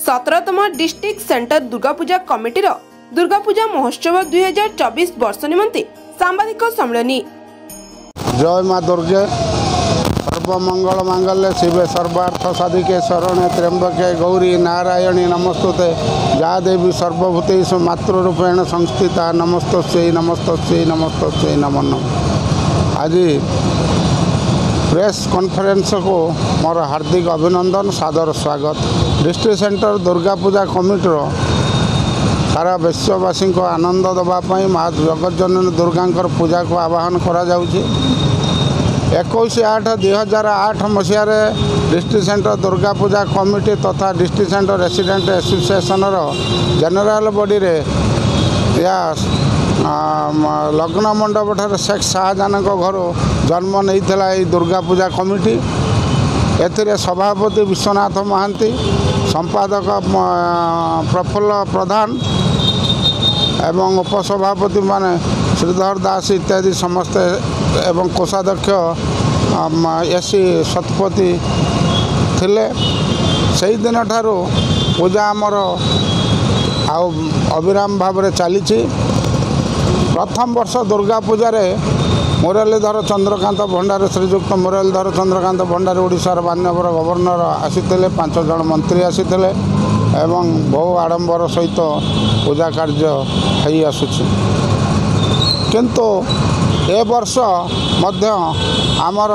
17तम district centre Durga Puja कमिटीर Durga Puja महोत्सव 2024 वर्ष निमंते सांबादिक सम्मेलन। जय माँ दुर्गे सर्वमंगल मांगल्य शिवे सर्वार्थ साधिके शरणे त्र्यंबके गौरी नारायणी नमस्तुते या देवी सर्वभूतेषु मातृरूपेण संस्थिता नमस्तस्यै नमस्तस्यै नमस्तस्यै नमो नमः। आज प्रेस कॉन्फ्रेंस को मोर हार्दिक अभिनंदन सादर स्वागत। डिस्ट्रिक्ट सेंटर दुर्गा पूजा कमिटीर सारा विश्ववासी को आनंद देवाई माँ जगज्जननी दुर्गा पूजा को आह्वान करा 21/8/2008 मसीह district centre Durga Puja committee तथा district centre resident association general body रे या लग्न मंडप ठार शेख शाहजहान घर जन्म नहीं दुर्गा पूजा कमिटी। एथिरे सभापति विश्वनाथ महांती, संपादक प्रफुल्ल प्रधान एवं उपसभापति माने श्रीधर दास इत्यादि समस्ते एवं कोषाध्यक्ष एसी शतपति थिले। से दिन ठारू पूजा आमर अविराम भाव में चली। प्रथम वर्ष दुर्गा पूजा रे मुरलीधर चंद्रकांत भंडारी श्रीजुक्त मुरलीधर चंद्रकांत भंडारी ओडिशार माननीय गवर्नर आसीथिले, 5 जन मंत्री आसीथिले एवं बहु आडंबर सहित पूजा कार्य हो आसुछि। किंतु ए वर्ष मध्य आमर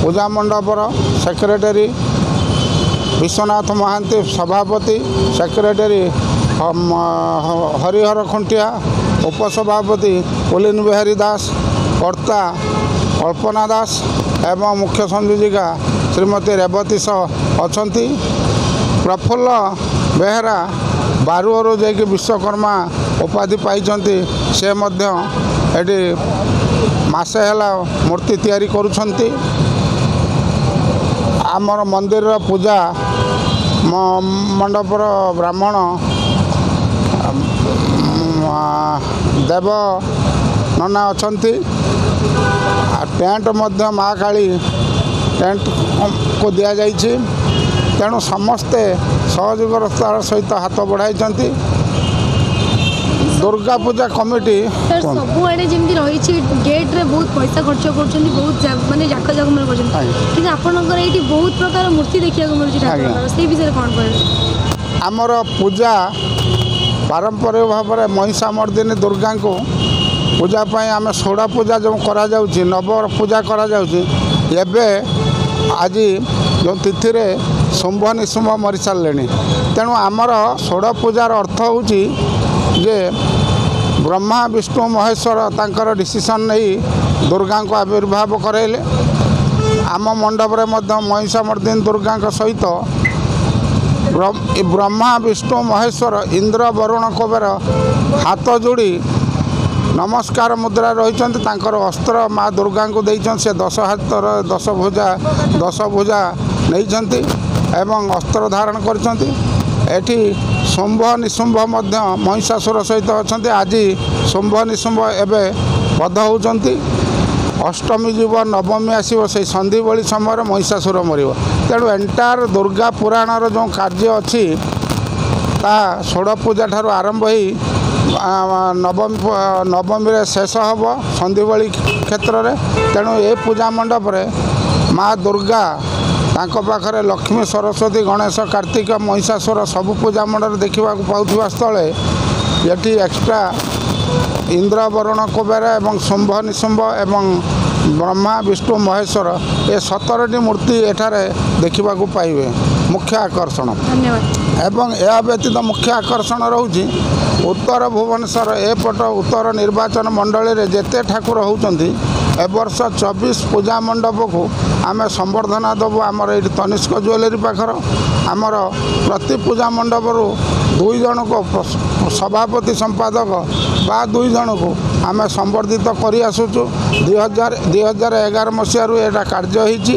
पूजा मंडपर सेक्रेटरी विश्वनाथ महांती, सभापति सेक्रेटरी हरिहर खुंटिया, उपसभापति पुलिन बिहारी दास, कर्ता कल्पना दास एवं मुख्य संयोजिका श्रीमती रेवती अच्छी। प्रफुल्ल बेहरा बारुअरु जाकि विश्वकर्मा उपाधि पाई से एटी मासे है मूर्ति तैयारी करुछंती। आमर मंदिर पूजा मंडपर ब्राह्मण देव नना अच्छी। टेंट मध्य माँ काली टेंट को दि जाइए। तेणु समस्ते सहयोगर सहित हाथ बढ़ाई। दुर्गा पूजा कमिटी सबुआड़े जमी रही गेट रे बहुत पैसा खर्च कर बहुत माने जाक जगमल कर आपनकर एठी बहुत प्रकार मूर्ति देखिया को मिलछि ठाकुर से विषय कोन कहले। आमर पूजा पारंपरिक भाव में महिषामर्दिनी दुर्गा को पूजा पाई आम षोड़ा पूजा जो करा जाउछि, नव पूजा करा जाउछि। एबे आज जो तिथि रे शुंभ निशुंभ मरी सारे। तेणु आमर षोड़ पूजार अर्थ होउछि जे ब्रह्मा विष्णु महेश्वर तांकर डिसीजन नहीं दुर्गा को आविर्भाव कराइले। आम मंडप रे मध्य महिषामर्दिनी दुर्गा सहित ब्रह्मा विष्णु महेश्वर इंद्र वरुण कुबेर हाथ जोड़ी नमस्कार मुद्रा रही। अस्त्र माँ दुर्गा को देइछन, से 10 हाथ 10 भुजा नहीं एवं अस्त्र धारण करछंती। एठी शुंभ निशुंभ मध्य महिषासुर सहित अच्छा। आज शुंभ निशुंभ एवं बध होउछंती। अष्टमी जीव नवमी आसो से संधि बड़ी समय महिषासुर मर। तेणु एंटायर दुर्गा पुराणर जो कार्य अच्छी ता षोड़ पूजा ठार आरंभ हो नवमी शेष हम संधि बड़ी क्षेत्र में। तेणु ये पूजा मंडप रे माँ दुर्गा तांको पाखरे लक्ष्मी सरस्वती गणेश कार्तिक महिषासुर सबु पूजा मंडप देखा पाउथिबा स्थले ये एक्स्ट्रा इंद्र वरुण कुबेर एवं शुंभ निशुंभ एवं ब्रह्मा विष्णु महेश्वर ये 17टी मूर्ति एठारे देखा पाइबे। मुख्य आकर्षण एवं यह व्यतीत मुख्य आकर्षण रोची उत्तर भुवनेश्वर एपट उत्तर निर्वाचन मंडली रे जेते ठाकुर होउचंती ए वर्ष 24 पूजा मंडप को आम संवर्धना देवु। आमर ये तनिष्क ज्वेलरी पाखर आमर प्रति पूजा मंडप 2 जन को सभापति संपादक बा 2 जन को आम संवर्धित कर आसुचु। 2011 मसीह यहाँ कार्य होती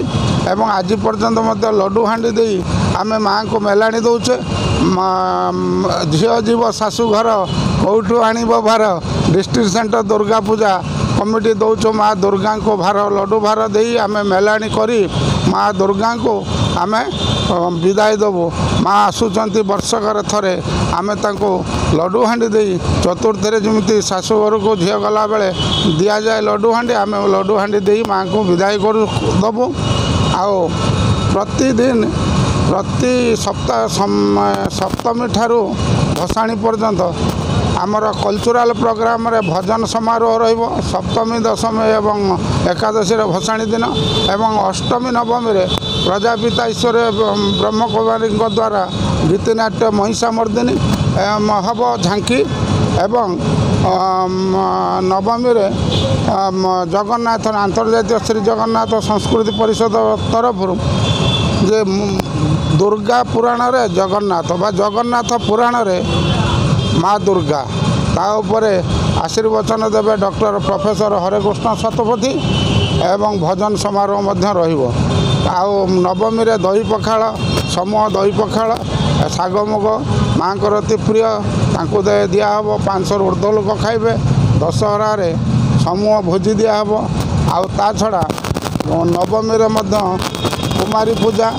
एवं आज पर्यंत मध्य लड्डू हांडी दे आम माँ को मेलाणी दौचे। झील जीव शाशु घर कौटू आणव भार district centre Durga Puja committee दौचु। माँ दुर्गा को भार लड्डू भार दे आम मेलाणी करी माँ दुर्गा को आम विदाय देवु। माँ आसुचंती वर्षकर थरे आमे तांको लड्डू हांडी दे चतुर्थी जमी शाशु घर को झील गला बेले दि जाए लड्डू हांडी आम लड्डू हांडी दे माँ को विदाई कर दबू आओ प्रतिदिन प्रति सप्ताह सप्तमी ठारू भसाणी पर्यंत आमर कल्चरल प्रोग्राम रे भजन समारोह रहिबो सप्तमी दशमी एवं एकादशी भसाणी दिन एवं अष्टमी नवमी रे प्रजापिता ईश्वर ब्रह्मकुमारी द्वारा गीतिनाट्य महिषामर्दिनी हब झांकी एवं नवमी रे जगन्नाथ अंतर्जातीय श्री जगन्नाथ संस्कृति परिषद तरफ जे दुर्गा पुराण रे जगन्नाथ बा जगन्नाथ पुराण रे माँ दुर्गा ताऊपर आशीर्वचन देवे डॉक्टर प्रोफेसर हरेकृष्ण शतपथी एवं भजन समारोह मध्य रहिबो आउ नवमी रे दही पखाड़ समूह दही पखाड़ शागमुग माँ को अति प्रिय तांको दिया हबो 500 ऊर्ध्व लोक खाइबे दशहरा रे समूह भोजी दिया हबो आउ ता छड़ा नवमी रे मध्य कुमारी पूजा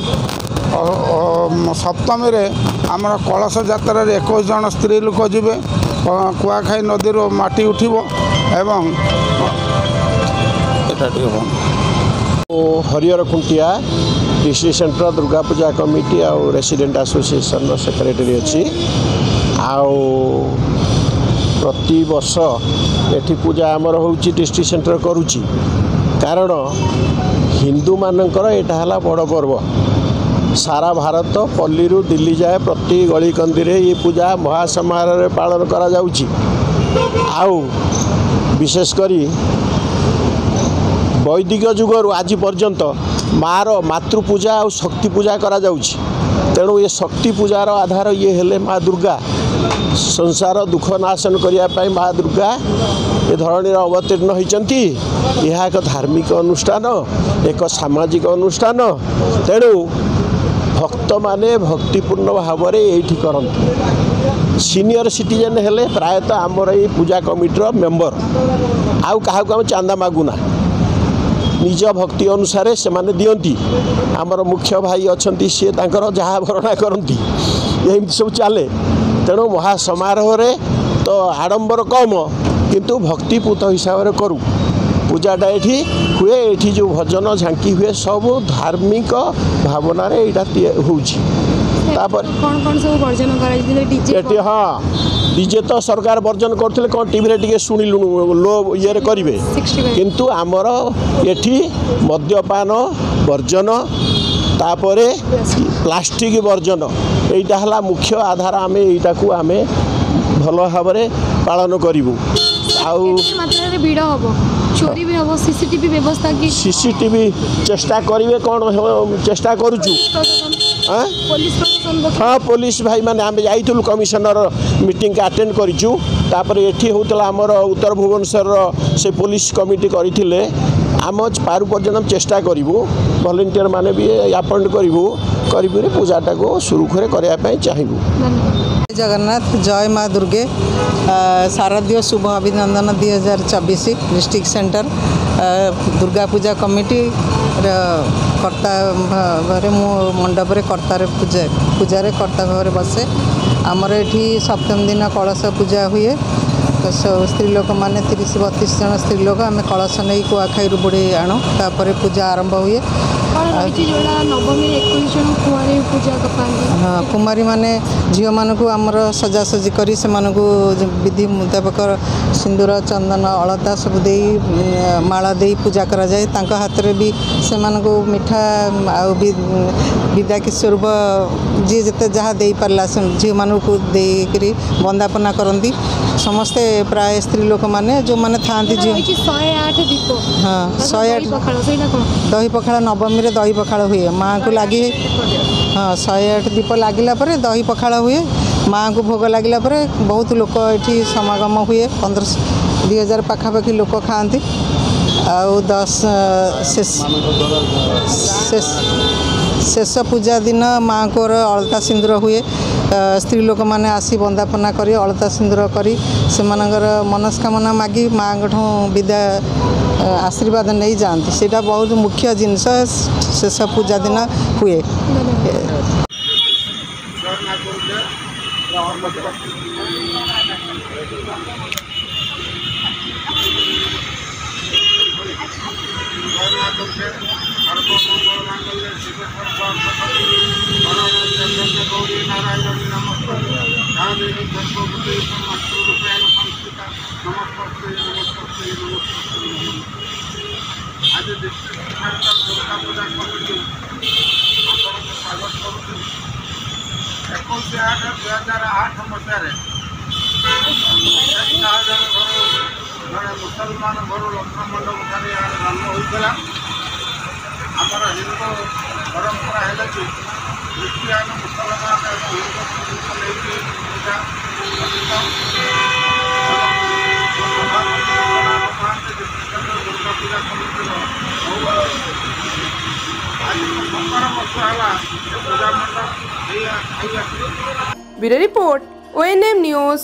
सप्तमी रे आमर कलश यात्रा 21 जन स्त्री लोक जीवे कुआखाई नदी माटी उठिबो एवं Harihar Khuntia district centre Durga Puja committee आउ रेसिडेंट एसोसिएशन सेक्रेटरी अच्छी आउ प्रति वर्ष एठी पूजा आमर होउची डिस्ट्रिक्ट सेंटर करूची कारण हिंदू मानकर एटा हला बड़ पर्व सारा भारत पल्ली रु दिल्ली जाए प्रति गली कंदी रे ये पूजा महासमारोह पालन करा जाउची आउ विशेष करी वैदिक जुगर आज पर्यंत मार मातृ पूजा और शक्ति पूजा करा जाउची तेणु ये शक्ति पूजार आधार ये हेले माँ दुर्गा संसार दुख नाशन करने माँ दुर्गा ये धरणी अवतीर्ण होती यह एक धार्मिक अनुष्ठान एक सामाजिक अनुष्ठान तेणु भक्त माने भक्तिपूर्ण भाव में ये करते सीनियर सिटीजन हेले प्रायतः आमर ये पूजा कमिटीर मेंबर आउ क्या आम चांदा मागुना निज भक्ति अनुसार से माने दियंती आमर मुख्य भाई अच्छा सी तांकर जहाँ भरणा करती यही सब चले तेणु महासमारोह रे तो आडंबर कम किंतु भक्तिपूत हिसाब से करूँ पूजाटा ये हुए ये जो भजन झांकी हुए सब धार्मिक भावना हो हाँ डीजे तो सरकार वर्जन करते कौन टीवी टे शुणिलु लो ये करेंगे किंतु आमर ये मद्यपान वर्जन तापर प्लास्टिक वर्जन यहाँ है मुख्य आधार आम यहाँ को आम भल भाव पालन करूँ चोरी भी हम सीसीटीवी व्यवस्था की सीसीटीवी चेष्टा करेंगे कौन चेष्टा करुचु हाँ पुलिस भाई मैंने आम जाइलु कमिशनर मीटिंग के अटेंड करूँ तापर ये होता आमर उत्तर भुवनेश्वर से पुलिस कमिटी करते आम पारु पर्यटन चेष्टा करूँ वॉलंटियर माने भी अपॉइंट करूँ पूजाटा को सुरुखुरे करने चाहबू। जगन्नाथ जय माँ दुर्गे शारदीय शुभ अभिनंदन 2024 district centre Durga Puja committee कर्ता भाव मंडप कर्तार पूजा कर्ता भाव बसे आमर ये सप्तम दिन कलश पूजा हुए तो स्त्री लोक मैंने 30-32 जन स्त्री लोक आम कलश नहीं कुआखाई बुड़े आणु तापर पूजा आरंभ हुए हाँ कुमारी माने झील मानू आमर सजासजी कर विधि मुताबक सिंदूर चंदन अलता सब दे माला दे पूजा करा जाए तांको हाथ रे भी से मिठा आउ विद्या स्वरूप जी जिते जहाँ दे पारा झील मानू देकरी वंदापना करती समस्ते प्राय स्त्री लोक मैंने जो मैंने था हाँ 108 दही पखाड़ नवमी रे दही पखाड़ हुए माँ को लगी हाँ 108 दीप लगिला पर दही पखाड़ हुए माँ को भोग लगिला पर बहुत लोक ये समागम हुए 15-2000 पाखापाखि लोक खाती आउ 10 शेष पूजा दिन माँ को अलता सिंदूर हुए स्त्री लोक मैंने आसी वंदापना कर अलता सिंदूर कर से मनस्कामना मागी माँ विद्या आशीर्वाद नहीं जाती से बहुत मुख्य जिनस शेष पूजा दिन हुए। आज district centre Durga Puja committee आपको स्वागत करुँ 21/8/2008 मसीह जड़े मुसलमान घर लक्ष्मण मंडप ठारे जन्म होता आमर हिंदू परंपरा है कि ख्रीष्टियान मुसलमान हिंदू पूजा दुर्गा पूजा कमिटी आज 17 वर्ष है पूजा मंडप। Bureau report ONM news.